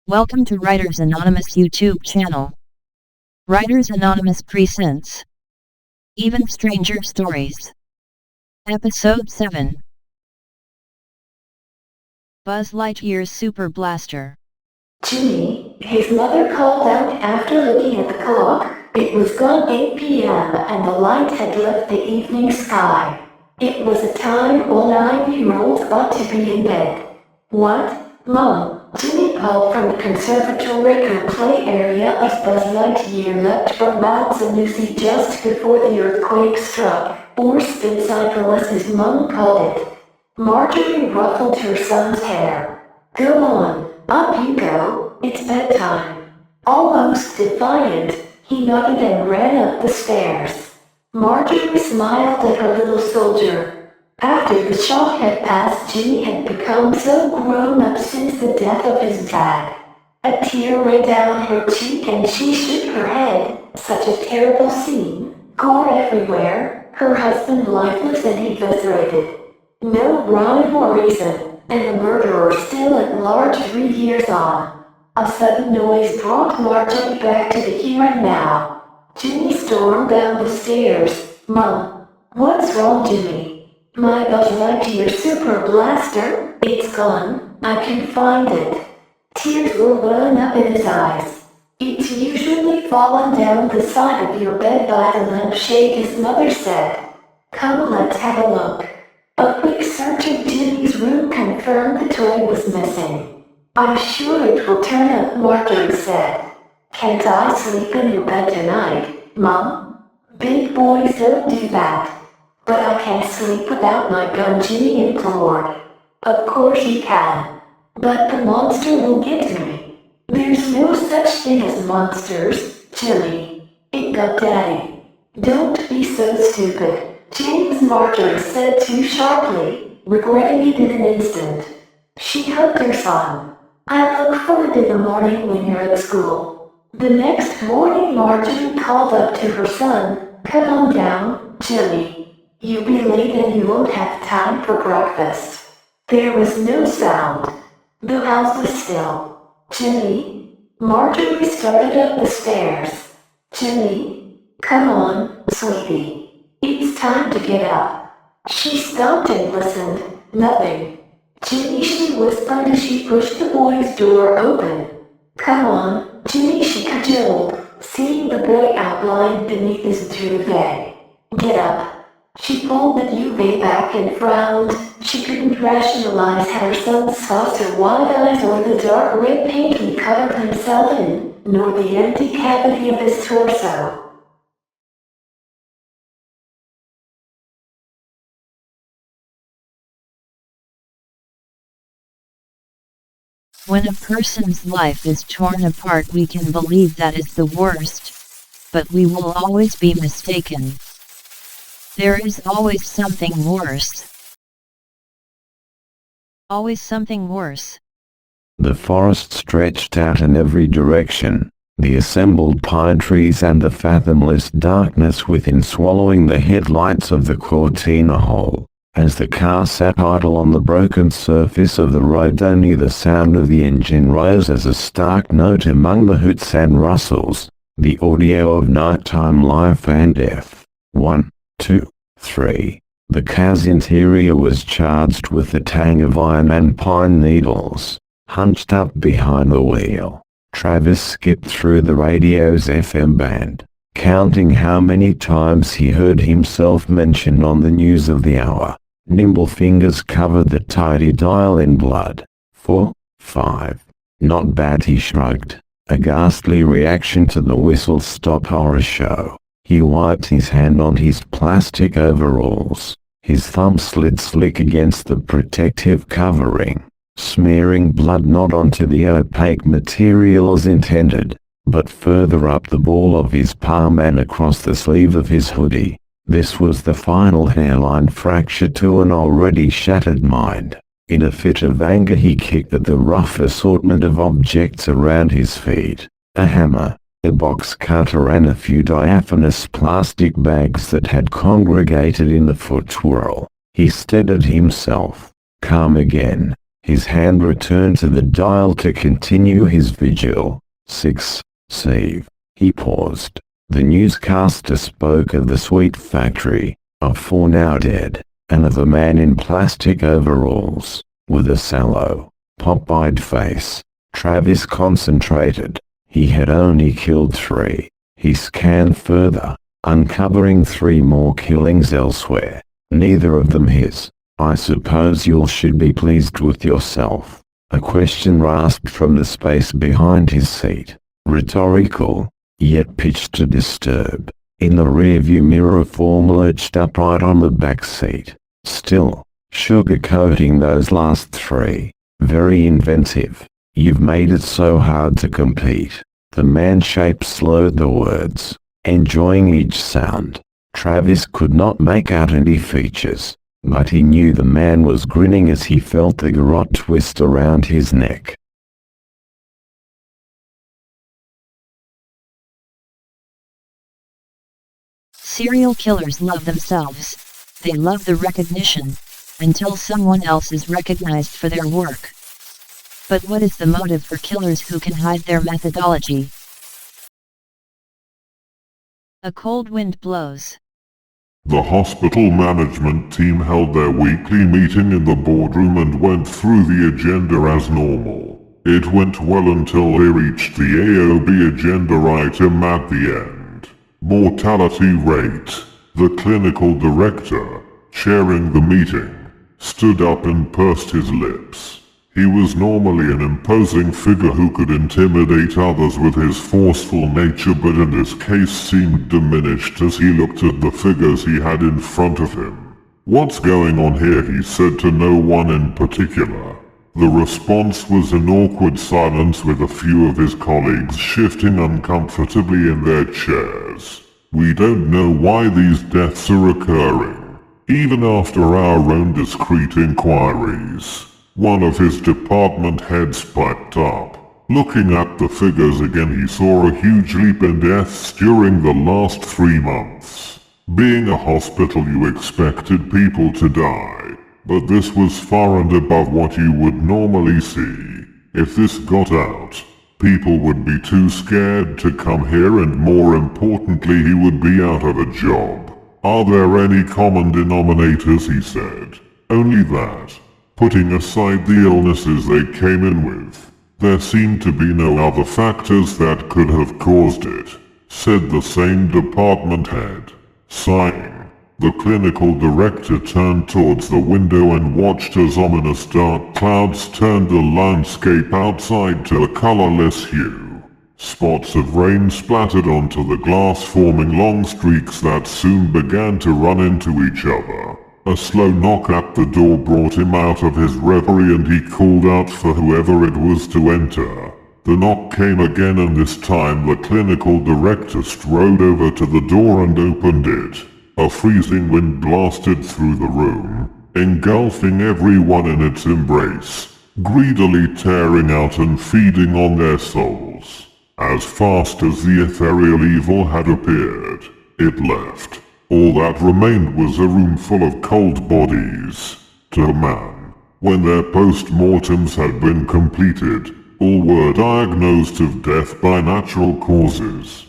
Welcome to Writers Anonymous YouTube channel. Writers Anonymous presents Even Stranger Stories. Episode 7. Buzz Lightyear's Super Blaster. Jimmy, his mother called out after looking at the clock. It was gone 8 p.m. and the light had left the evening sky. It was a time all 9-year-olds ought to be in bed. What, Mom? Jimmy called from the conservatory play area as Buzz Lightyear leapt from Mount Sanusi just before the earthquake struck, or spin cycle as his mom called it. Marjorie ruffled her son's hair. Go on, up you go, it's bedtime. Almost defiant, he nodded and ran up the stairs. Marjorie smiled at her little soldier. After the shock had passed, Jimmy had become so grown up since the death of his dad. A tear ran down her cheek and she shook her head. Such a terrible scene, gore everywhere, her husband lifeless and eviscerated. No rhyme or reason, and the murderer still at large 3 years on. A sudden noise brought Marjorie back to the here and now. Jimmy stormed down the stairs. Mom, what's wrong, Jimmy? My Buzz Lightyear Super Blaster, it's gone, I can find it. Tears were welling up in his eyes. It's usually fallen down the side of your bed by the lampshade, his mother said. Come, let's have a look. A quick search of Jimmy's room confirmed the toy was missing. I'm sure it will turn up, Marjorie said. Can't I sleep in your bed tonight, Mom? Big boys don't do that. But I can't sleep without my gun, Jimmy implored. Of course you can. But the monster will get to me. There's no such thing as monsters, Jimmy. It got Daddy. Don't be so stupid, James, Marjorie said too sharply, regretting it in an instant. She hugged her son. I look forward to the morning when you're at school. The next morning Marjorie called up to her son, come on down, Jimmy. You'll be late and you won't have time for breakfast. There was no sound. The house was still. Jimmy? Marjorie started up the stairs. Jimmy? Come on, sweetie. It's time to get up. She stopped and listened. Nothing. Jimmy, she whispered as she pushed the boy's door open. Come on, Jimmy, she cajoled, seeing the boy outlined beneath his duvet. Get up. She pulled the duvet back and frowned. She couldn't rationalize how her son's saucer wide eyes or the dark red paint he covered himself in, nor the empty cavity of his torso. When a person's life is torn apart, we can believe that is the worst, but we will always be mistaken. There is always something worse. Always something worse. The forest stretched out in every direction, the assembled pine trees and the fathomless darkness within swallowing the headlights of the Cortina hole. As the car sat idle on the broken surface of the road, only the sound of the engine rose as a stark note among the hoots and rustles, the audio of nighttime life and death. 1, 2, 3. The car's interior was charged with the tang of iron and pine needles. Hunched up behind the wheel, Travis skipped through the radio's FM band, counting how many times he heard himself mentioned on the news of the hour. Nimble fingers covered the tidy dial in blood. 4, 5. Not bad, he shrugged, a ghastly reaction to the whistle-stop horror show. He wiped his hand on his plastic overalls. His thumb slid slick against the protective covering, smearing blood not onto the opaque material as intended, but further up the ball of his palm and across the sleeve of his hoodie. This was the final hairline fracture to an already shattered mind. In a fit of anger he kicked at the rough assortment of objects around his feet. A hammer, a box cutter and a few diaphanous plastic bags that had congregated in the foot swirl. He steadied himself, calm again. His hand returned to the dial to continue his vigil. 6. Save. He paused. The newscaster spoke of the sweet factory, of 4 now dead, and of a man in plastic overalls, with a sallow, pop-eyed face. Travis concentrated. He had only killed 3. He scanned further, uncovering 3 more killings elsewhere, neither of them his. I suppose you should be pleased with yourself. A question rasped from the space behind his seat. Rhetorical, yet pitched to disturb. In the rearview mirror a form lurched upright on the back seat. Still, sugarcoating those last 3. Very inventive. You've made it so hard to compete. The man-shape slurred the words, enjoying each sound. Travis could not make out any features, but he knew the man was grinning as he felt the garrote twist around his neck. Serial killers love themselves. They love the recognition, until someone else is recognized for their work. But what is the motive for killers who can hide their methodology? A cold wind blows. The hospital management team held their weekly meeting in the boardroom and went through the agenda as normal. It went well until they reached the AOB agenda item at the end. Mortality rate. The clinical director, chairing the meeting, stood up and pursed his lips. He was normally an imposing figure who could intimidate others with his forceful nature, but in this case seemed diminished as he looked at the figures he had in front of him. "What's going on here?" he said to no one in particular. The response was an awkward silence, with a few of his colleagues shifting uncomfortably in their chairs. "We don't know why these deaths are occurring, even after our own discreet inquiries," one of his department heads piped up. Looking at the figures again, he saw a huge leap in deaths during the last 3 months. Being a hospital, you expected people to die, but this was far and above what you would normally see. If this got out, people would be too scared to come here, and more importantly, he would be out of a job. "Are there any common denominators?" he said. "Only that. Putting aside the illnesses they came in with, there seemed to be no other factors that could have caused it," said the same department head. Sighing, the clinical director turned towards the window and watched as ominous dark clouds turned the landscape outside to a colorless hue. Spots of rain splattered onto the glass, forming long streaks that soon began to run into each other. A slow knock at the door brought him out of his reverie, and he called out for whoever it was to enter. The knock came again, and this time the clinical director strode over to the door and opened it. A freezing wind blasted through the room, engulfing everyone in its embrace, greedily tearing out and feeding on their souls. As fast as the ethereal evil had appeared, it left. All that remained was a room full of cold bodies. To a man, when their post-mortems had been completed, all were diagnosed of death by natural causes.